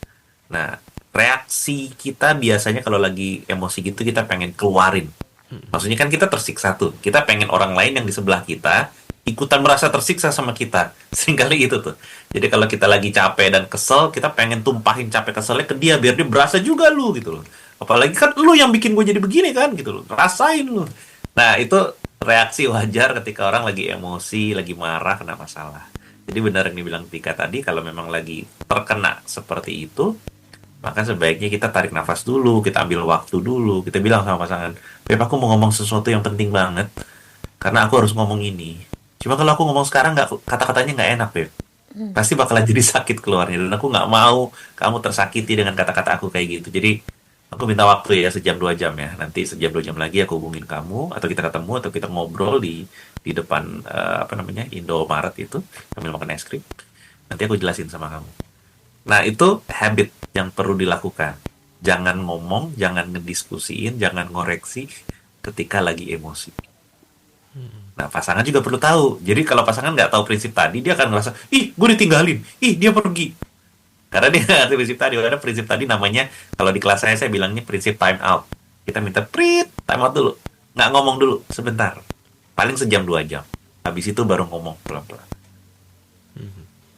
Speaker 3: Nah, reaksi kita biasanya kalau lagi emosi gitu kita pengen keluarin. Maksudnya kan kita tersiksa tuh. Kita pengen orang lain yang di sebelah kita ikutan merasa tersiksa sama kita. Seringkali itu tuh. Jadi kalau kita lagi capek dan kesel, kita pengen tumpahin capek keselnya ke dia biar dia berasa juga lu gitu loh. Apalagi kan lu yang bikin gue jadi begini kan gitu loh. Rasain lu. Nah, itu reaksi wajar ketika orang lagi emosi, lagi marah kena masalah. Jadi benar yang dibilang Tika tadi, kalau memang lagi terkena seperti itu, maka sebaiknya kita tarik nafas dulu, kita ambil waktu dulu, kita bilang sama pasangan, Beb, aku mau ngomong sesuatu yang penting banget, karena aku harus ngomong ini. Cuma kalau aku ngomong sekarang kata-katanya nggak enak, Beb. Pasti bakalan jadi sakit keluarnya, dan aku nggak mau kamu tersakiti dengan kata-kata aku kayak gitu. Jadi aku minta waktu ya 1 jam 2 jam ya. Nanti 1 jam 2 jam lagi aku hubungin kamu, atau kita ketemu, atau kita ngobrol di depan Indomaret itu sambil makan es krim. Nanti aku jelasin sama kamu. Nah, itu habit yang perlu dilakukan. Jangan ngomong, jangan ngediskusiin, jangan ngoreksi ketika lagi emosi. Nah, pasangan juga perlu tahu. Jadi kalau pasangan nggak tahu prinsip tadi, dia akan ngerasa, ih, gue ditinggalin, ih, dia pergi. Karena dia nggak ngerti prinsip tadi. Ada prinsip tadi namanya, kalau di kelas saya bilangnya prinsip time out. Kita minta time out dulu. Nggak ngomong dulu, sebentar. Paling 1 jam 2 jam. Habis itu baru ngomong pelan-pelan.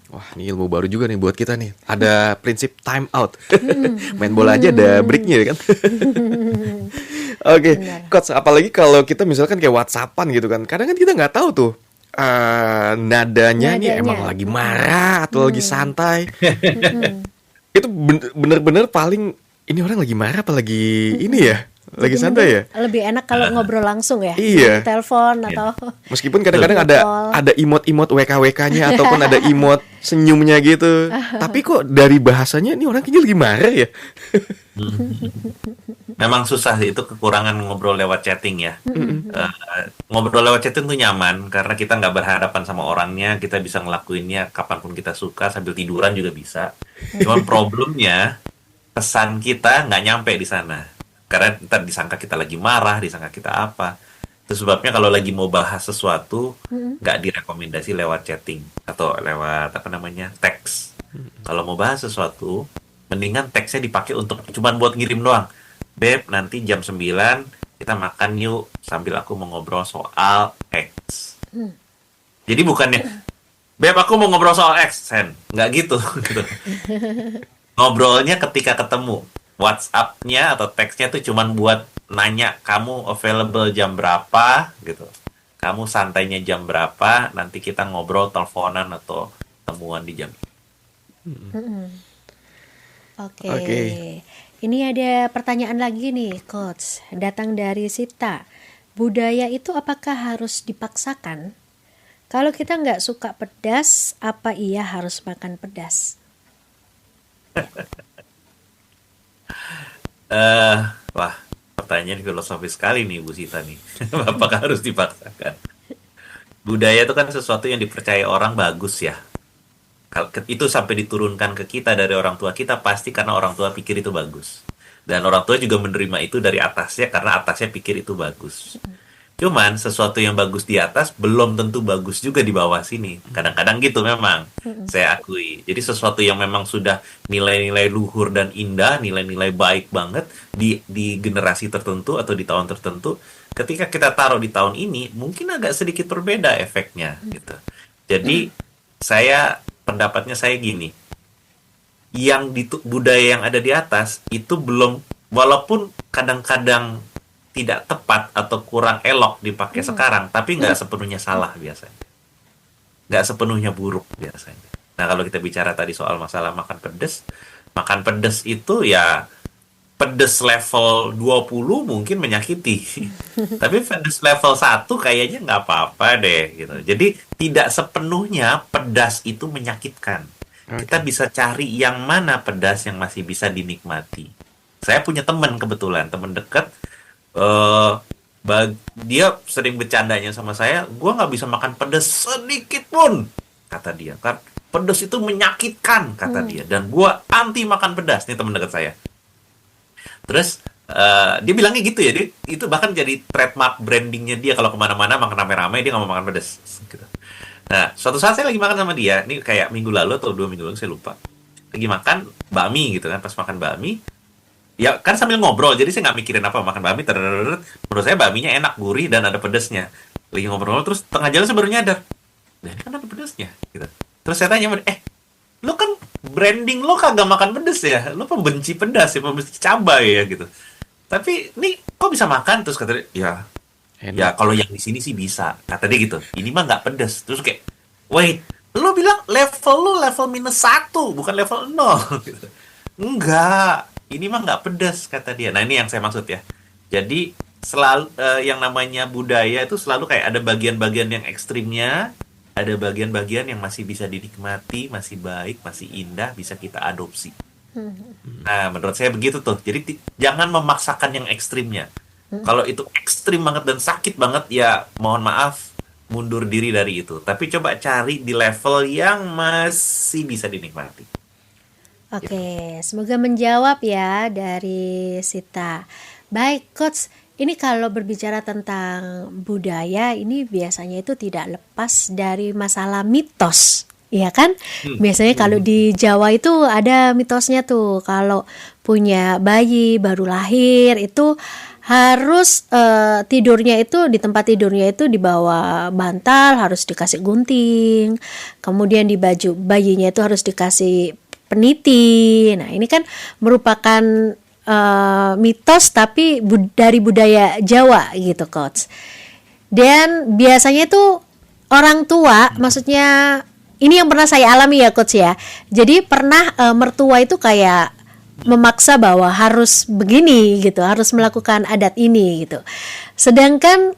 Speaker 2: Wah, ini ilmu baru juga nih buat kita nih. Ada prinsip time out. Main bola aja ada breaknya ya kan. Oke, coach. Apalagi kalau kita misalkan kayak WhatsAppan gitu kan. Kadang kan kita nggak tahu tuh nadanya nih emang lagi marah atau lagi santai. Itu bener-bener paling ini orang lagi marah apa lagi ini ya? Lagi
Speaker 1: Jadi
Speaker 2: santai ya?
Speaker 1: lebih enak kalau ngobrol langsung ya.
Speaker 2: Iya.
Speaker 1: Telepon atau
Speaker 2: Meskipun kadang-kadang ada emot-emot WK-WK-nya ataupun ada emot senyumnya gitu. Tapi kok dari bahasanya ini orang kayaknya lagi marah ya.
Speaker 3: Memang susah sih, itu kekurangan ngobrol lewat chatting ya. Ngobrol lewat chatting tuh nyaman karena kita nggak berhadapan sama orangnya, kita bisa ngelakuinnya kapanpun kita suka, sambil tiduran juga bisa. Cuman problemnya pesan kita nggak nyampe di sana. Karena ntar disangka kita lagi marah, disangka kita apa. Itu sebabnya kalau lagi mau bahas sesuatu, nggak direkomendasi lewat chatting atau lewat teks. Kalau mau bahas sesuatu, mendingan teksnya dipakai untuk cuman buat ngirim doang. Beb, nanti jam 9 kita makan yuk sambil aku mau ngobrol soal X. Jadi bukannya, Beb aku mau ngobrol soal X, Sen. Nggak gitu. Gitu. Ngobrolnya ketika ketemu. WhatsApp-nya atau teksnya tuh cuman buat nanya kamu available jam berapa gitu. Kamu santainya jam berapa, nanti kita ngobrol teleponan atau temuan di jam.
Speaker 1: Oke.
Speaker 2: Oke.
Speaker 1: Ini ada pertanyaan lagi nih, Coach. Datang dari Sita. Budaya itu apakah harus dipaksakan? Kalau kita nggak suka pedas, apa iya harus makan pedas?
Speaker 3: Wah, pertanyaan filosofis sekali nih Bu Sita nih. Apakah harus dipaksakan? Budaya itu kan sesuatu yang dipercaya orang bagus ya. Kalau itu sampai diturunkan ke kita dari orang tua kita pasti karena orang tua pikir itu bagus. Dan orang tua juga menerima itu dari atasnya karena atasnya pikir itu bagus. Cuman sesuatu yang bagus di atas belum tentu bagus juga di bawah sini. Kadang-kadang gitu memang, saya akui. Jadi sesuatu yang memang sudah nilai-nilai luhur dan indah, nilai-nilai baik banget di generasi tertentu atau di tahun tertentu, ketika kita taruh di tahun ini, mungkin agak sedikit berbeda efeknya gitu. Jadi pendapatnya saya gini, budaya yang ada di atas itu belum, walaupun kadang-kadang tidak tepat atau kurang elok dipakai sekarang, tapi nggak sepenuhnya salah biasanya. Nggak sepenuhnya buruk biasanya. Nah, kalau kita bicara tadi soal masalah makan pedes itu ya pedes level 20 mungkin menyakiti. Tapi pedes level 1 kayaknya nggak apa-apa deh gitu. Jadi tidak sepenuhnya pedas itu menyakitkan. Kita bisa cari yang mana pedas yang masih bisa dinikmati. Saya punya teman dekat, dia sering bercandanya sama saya, gue nggak bisa makan pedas sedikit pun, kata dia. Kan pedas itu menyakitkan, kata dia. Dan gue anti makan pedas, nih teman dekat saya. Terus dia bilangnya gitu ya, itu bahkan jadi trademark brandingnya dia kalau kemana-mana makan rame-rame dia nggak mau makan pedas. Gitu. Nah, suatu saat saya lagi makan sama dia, ini kayak minggu lalu atau 2 minggu lalu saya lupa. Lagi makan bakmi gitu kan, pas makan bakmi. Ya kan sambil ngobrol, jadi saya nggak mikirin apa makan bakmi. Menurut saya bakminya enak, gurih dan ada pedesnya. Lagi ngobrol terus tengah jalan saya baru nyadar, nah ini kan ada pedesnya. Gitu. Terus saya tanya, lo kan branding lo kagak makan pedes ya, lo pembenci pedas ya, pembenci cabai ya gitu. Tapi ini kok bisa makan? Terus kata dia, ya kalau yang di sini sih bisa, kata dia gitu. Ini mah nggak pedes. Terus kayak, wait, lo bilang level -1, bukan level 0. Gitu. Enggak. Ini mah nggak pedas, kata dia. Nah, ini yang saya maksud ya. Jadi, selalu yang namanya budaya itu selalu kayak ada bagian-bagian yang ekstrimnya, ada bagian-bagian yang masih bisa dinikmati, masih baik, masih indah, bisa kita adopsi. Nah, menurut saya begitu tuh. Jadi, jangan memaksakan yang ekstrimnya. Kalau itu ekstrim banget dan sakit banget, ya mohon maaf, mundur diri dari itu. Tapi coba cari di level yang masih bisa dinikmati.
Speaker 1: Oke, semoga menjawab ya dari Sita. Baik, Coach. Ini kalau berbicara tentang budaya, ini biasanya itu tidak lepas dari masalah mitos, ya kan? Biasanya kalau di Jawa itu ada mitosnya tuh, kalau punya bayi baru lahir itu harus tidurnya itu di tempat tidurnya itu di bawah bantal, harus dikasih gunting, kemudian di baju bayinya itu harus dikasih peniti. Nah, ini kan merupakan mitos tapi dari budaya Jawa gitu, Coach. Dan biasanya itu orang tua, maksudnya ini yang pernah saya alami ya, Coach ya. Jadi pernah mertua itu kayak memaksa bahwa harus begini gitu, harus melakukan adat ini gitu. Sedangkan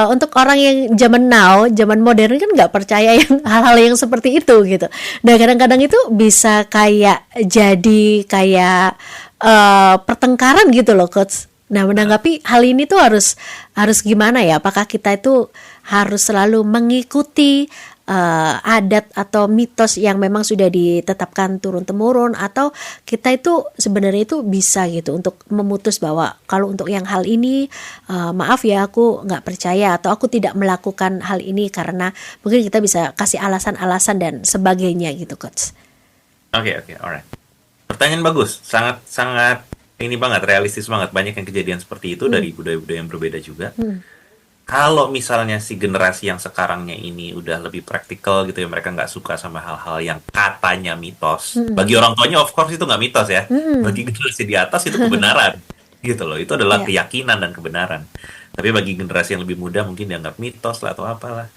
Speaker 1: untuk orang yang zaman now, zaman modern kan nggak percaya yang hal-hal yang seperti itu gitu. Nah, kadang-kadang itu bisa kayak jadi kayak pertengkaran gitu loh, Coach. Nah, menanggapi hal ini tuh harus gimana ya? Apakah kita itu harus selalu mengikuti adat atau mitos yang memang sudah ditetapkan turun-temurun, atau kita itu sebenarnya itu bisa gitu untuk memutus bahwa kalau untuk yang hal ini maaf ya aku nggak percaya atau aku tidak melakukan hal ini karena mungkin kita bisa kasih alasan-alasan dan sebagainya gitu, Coach.
Speaker 3: Oke, alright. Pertanyaan bagus, sangat ini banget, realistis banget. Banyak yang kejadian seperti itu dari budaya-budaya yang berbeda juga.
Speaker 1: Hmm.
Speaker 3: Kalau misalnya si generasi yang sekarangnya ini udah lebih praktikal gitu ya, mereka nggak suka sama hal-hal yang katanya mitos. Bagi orang tuanya of course itu nggak mitos ya. Bagi generasi di atas itu kebenaran. Gitu loh, itu adalah
Speaker 1: Ya.
Speaker 3: keyakinan dan kebenaran. Tapi bagi generasi yang lebih muda mungkin dianggap mitos lah atau apalah.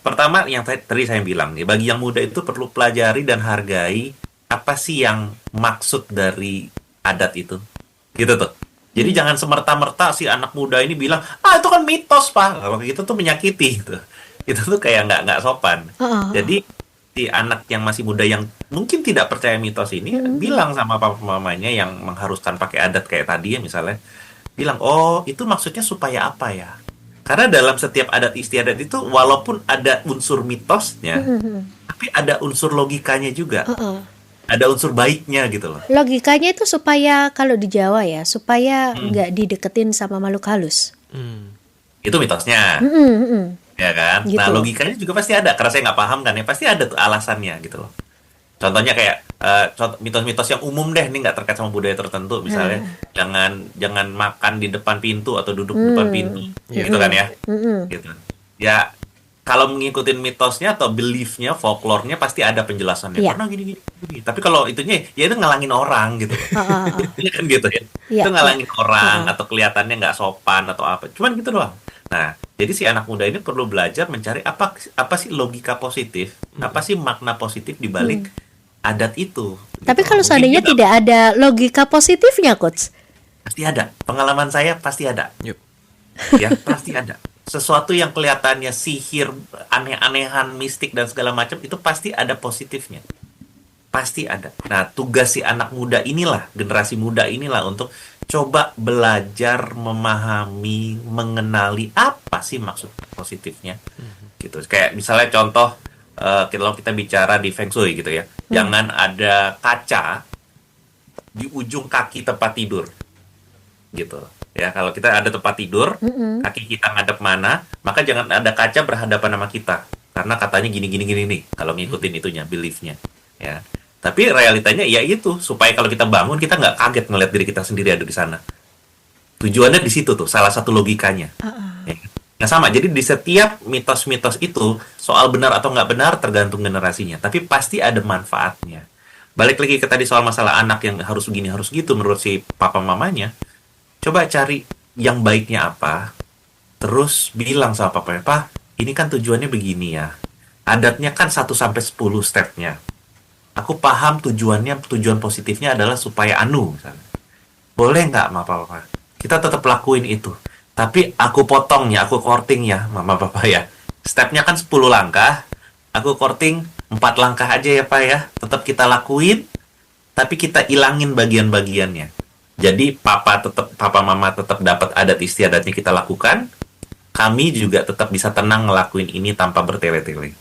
Speaker 3: Pertama yang tadi saya bilang nih, bagi yang muda itu perlu pelajari dan hargai apa sih yang maksud dari adat itu. Gitu tuh. Jadi jangan semerta-merta si anak muda ini bilang, itu kan mitos, Pak. Kalau gitu tuh menyakiti gitu. Itu tuh kayak nggak sopan. Jadi si anak yang masih muda yang mungkin tidak percaya mitos ini bilang sama papa mamanya yang mengharuskan pakai adat kayak tadi ya misalnya, bilang, "Oh, itu maksudnya supaya apa ya?" Karena dalam setiap adat istiadat itu walaupun ada unsur mitosnya, tapi ada unsur logikanya juga. Ada unsur baiknya gitu loh.
Speaker 1: Logikanya itu supaya kalau di Jawa ya, supaya nggak dideketin sama makhluk halus.
Speaker 3: Itu mitosnya. Ya kan?
Speaker 1: Gitu.
Speaker 3: Nah, logikanya juga pasti ada. Karena saya nggak paham kan ya, pasti ada tuh alasannya gitu loh. Contohnya kayak mitos-mitos yang umum deh, ini nggak terkait sama budaya tertentu. Misalnya, jangan makan di depan pintu atau duduk di depan pintu. Gitu kan ya? Gitu. Ya, kalau mengikuti mitosnya atau beliefnya, folklore-nya pasti ada penjelasannya.
Speaker 1: Iya.
Speaker 3: Karena gini. Tapi kalau itunya, ya itu ngalangin orang gitu. Ini kan gitu ya.
Speaker 1: Iya.
Speaker 3: Itu ngalangin orang atau kelihatannya nggak sopan atau apa. Cuman gitu doang. Nah, jadi si anak muda ini perlu belajar mencari apa sih logika positif, apa sih makna positif di balik adat itu.
Speaker 1: Tapi
Speaker 3: Gitu.
Speaker 1: kalau
Speaker 3: Mungkin
Speaker 1: seandainya
Speaker 3: dia
Speaker 1: tidak ada logika positifnya, Coach.
Speaker 3: pasti ada. Pengalaman saya pasti ada.
Speaker 2: Yup.
Speaker 3: Ya, pasti ada. Sesuatu yang kelihatannya sihir, aneh-anehan, mistik dan segala macam itu pasti ada positifnya. Pasti ada. Nah, tugas si anak muda inilah, generasi muda inilah untuk coba belajar memahami, mengenali apa sih maksud positifnya. Gitu. Kayak misalnya contoh kalau kita bicara di Feng Shui gitu ya. Jangan ada kaca di ujung kaki tempat tidur. Gitu. Ya, kalau kita ada tempat tidur, kaki kita ngadep mana, maka jangan ada kaca berhadapan sama kita. Karena katanya gini nih, kalau ngikutin itunya, beliefnya. Ya. Tapi realitanya ya itu, supaya kalau kita bangun, kita nggak kaget ngeliat diri kita sendiri ada di sana. Tujuannya di situ tuh, salah satu logikanya. Ya. Nah sama, jadi di setiap mitos-mitos itu, soal benar atau nggak benar tergantung generasinya. Tapi pasti ada manfaatnya. Balik lagi ke tadi soal masalah anak yang harus begini, harus gitu menurut si papa mamanya. Coba cari yang baiknya apa, terus bilang sama papanya, "Pak, ini kan tujuannya begini ya. Adatnya kan 1-10 stepnya. Aku paham tujuan positifnya adalah supaya misalnya. Boleh nggak, Ma Papa? Kita tetap lakuin itu. Tapi aku potong ya, aku korting ya, Mama Papa ya. Stepnya kan 10 langkah, aku korting 4 langkah aja ya, Pak ya. Tetap kita lakuin, tapi kita ilangin bagian-bagiannya. Jadi papa mama tetap dapat adat istiadatnya kita lakukan. Kami juga tetap bisa tenang ngelakuin ini tanpa bertele-tele.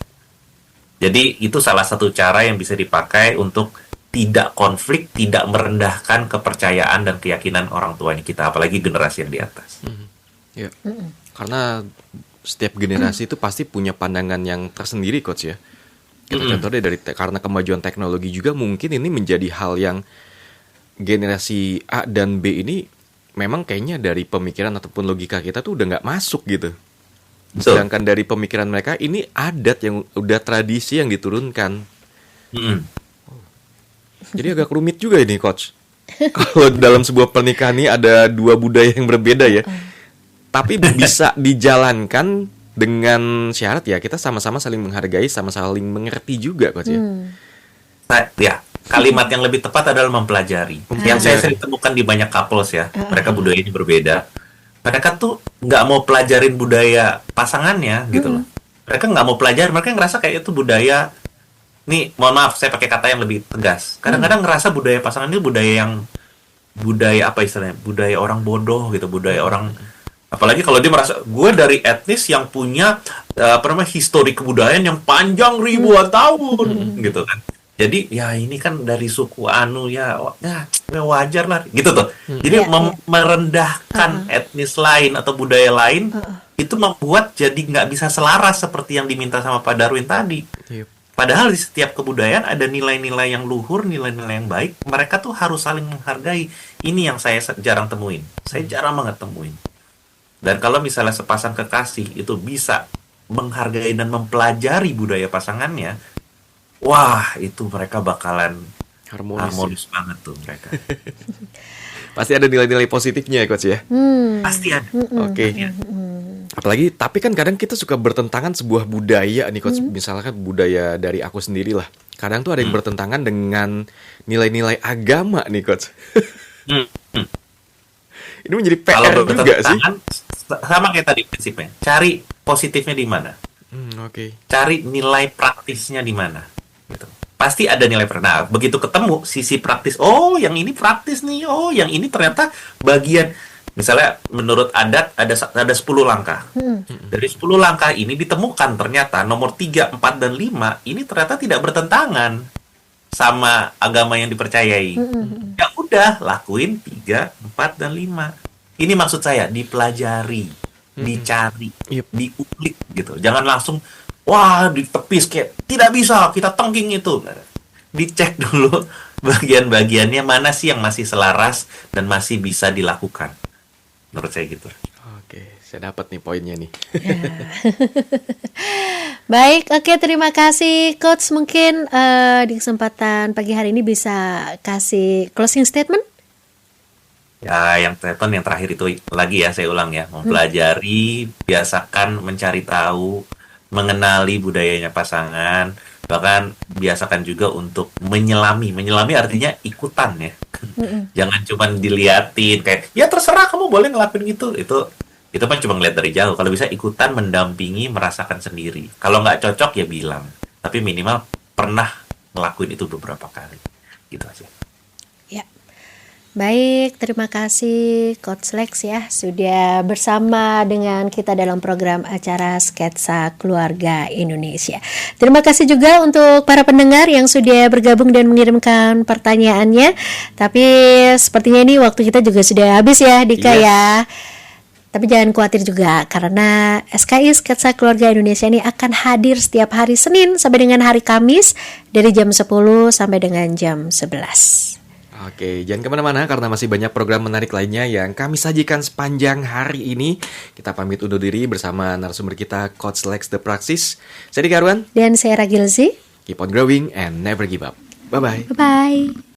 Speaker 3: Jadi itu salah satu cara yang bisa dipakai untuk tidak konflik, tidak merendahkan kepercayaan dan keyakinan orang tuanya kita, apalagi generasi yang di atas.
Speaker 2: Ya. Karena setiap generasi itu pasti punya pandangan yang tersendiri, Coach ya. Kita contohnya karena kemajuan teknologi juga mungkin ini menjadi hal yang generasi A dan B ini memang kayaknya dari pemikiran ataupun logika kita tuh udah nggak masuk gitu. Sedangkan dari pemikiran mereka ini adat yang udah tradisi yang diturunkan. Jadi agak rumit juga ini, Coach. Kalau dalam sebuah pernikahan ini ada dua budaya yang berbeda ya. Tapi bisa dijalankan dengan syarat ya kita sama-sama saling menghargai, sama saling mengerti juga, Coach ya.
Speaker 3: Ya, kalimat yang lebih tepat adalah mempelajari. Yang saya sering temukan di banyak couples ya, mereka budayanya berbeda. Mereka tuh nggak mau pelajarin budaya pasangannya gitu loh. Mereka nggak mau pelajari, mereka ngerasa kayak itu budaya. Nih, mohon maaf, saya pakai kata yang lebih tegas. Kadang-kadang ngerasa budaya pasangan ini budaya apa istilahnya? Budaya orang bodoh gitu, budaya orang. Apalagi kalau dia merasa gue dari etnis yang punya histori kebudayaan yang panjang ribuan tahun gitu kan. Jadi ya ini kan dari suku ya wajar lah gitu tuh. Jadi merendahkan etnis lain atau budaya lain itu membuat jadi nggak bisa selaras seperti yang diminta sama Pak Darwin tadi. Padahal di setiap kebudayaan ada nilai-nilai yang luhur, nilai-nilai yang baik. Mereka tuh harus saling menghargai. Ini yang saya jarang temuin. Saya jarang banget temuin. Dan kalau misalnya sepasang kekasih itu bisa menghargai dan mempelajari budaya pasangannya, wah itu mereka bakalan
Speaker 2: Harmonis.
Speaker 3: harmonis banget tuh mereka.
Speaker 2: Pasti ada nilai-nilai positifnya ya Coach ya.
Speaker 3: Pasti ada.
Speaker 2: Oke. Apalagi tapi kan kadang kita suka bertentangan sebuah budaya nih Coach. Misalkan budaya dari aku sendiri lah. Kadang tuh ada yang bertentangan dengan nilai-nilai agama nih Coach.
Speaker 3: Hmm.
Speaker 2: Ini menjadi
Speaker 3: Kalau
Speaker 2: PR juga sih.
Speaker 3: bertentangan, sama kayak tadi prinsipnya. Cari positifnya di mana.
Speaker 2: Oke.
Speaker 3: Cari nilai praktisnya di mana. Gitu. Pasti ada nilai praktis. Nah, begitu ketemu sisi praktis, oh yang ini praktis nih, oh yang ini ternyata bagian. Misalnya menurut adat ada 10 langkah. Dari 10 langkah ini ditemukan ternyata nomor 3, 4, dan 5 ini ternyata tidak bertentangan sama agama yang dipercayai. Ya udah, lakuin 3, 4, dan 5. Ini maksud saya, dipelajari, dicari,
Speaker 2: Yep.
Speaker 3: diulik gitu. Jangan langsung wah ditepis kayak tidak bisa, kita tengking itu. Dicek dulu bagian-bagiannya mana sih yang masih selaras dan masih bisa dilakukan. Menurut saya gitu.
Speaker 2: Oke, saya dapat nih poinnya nih.
Speaker 1: Baik, oke, terima kasih Coach. Mungkin di kesempatan pagi hari ini bisa kasih closing statement?
Speaker 3: Ya, yang statement yang terakhir itu lagi ya, saya ulang ya. Mempelajari, biasakan mencari tahu, mengenali budayanya pasangan, bahkan biasakan juga untuk menyelami. Menyelami artinya ikutan ya. Jangan cuma diliatin kayak, ya terserah kamu boleh ngelakuin gitu. Itu kan cuma ngeliat dari jauh. Kalau bisa ikutan, mendampingi, merasakan sendiri. Kalau nggak cocok ya bilang. Tapi minimal pernah ngelakuin itu beberapa kali. Gitu aja.
Speaker 1: Ya. Baik, terima kasih Coach Lex ya sudah bersama dengan kita dalam program acara Sketsa Keluarga Indonesia. Terima kasih juga untuk para pendengar yang sudah bergabung dan mengirimkan pertanyaannya. Tapi sepertinya ini waktu kita juga sudah habis ya Dika
Speaker 2: Yes.
Speaker 1: ya. Tapi jangan khawatir juga karena SKI Sketsa Keluarga Indonesia ini akan hadir setiap hari Senin sampai dengan hari Kamis dari jam 10 sampai dengan jam 11.
Speaker 2: Oke, jangan kemana-mana karena masih banyak program menarik lainnya yang kami sajikan sepanjang hari ini. Kita pamit undur diri bersama narasumber kita Coach Lex The Praxis. Saya Dika Arwan.
Speaker 1: Dan saya Ragilzi.
Speaker 2: Keep on growing and never give up. Bye-bye.
Speaker 1: Bye-bye.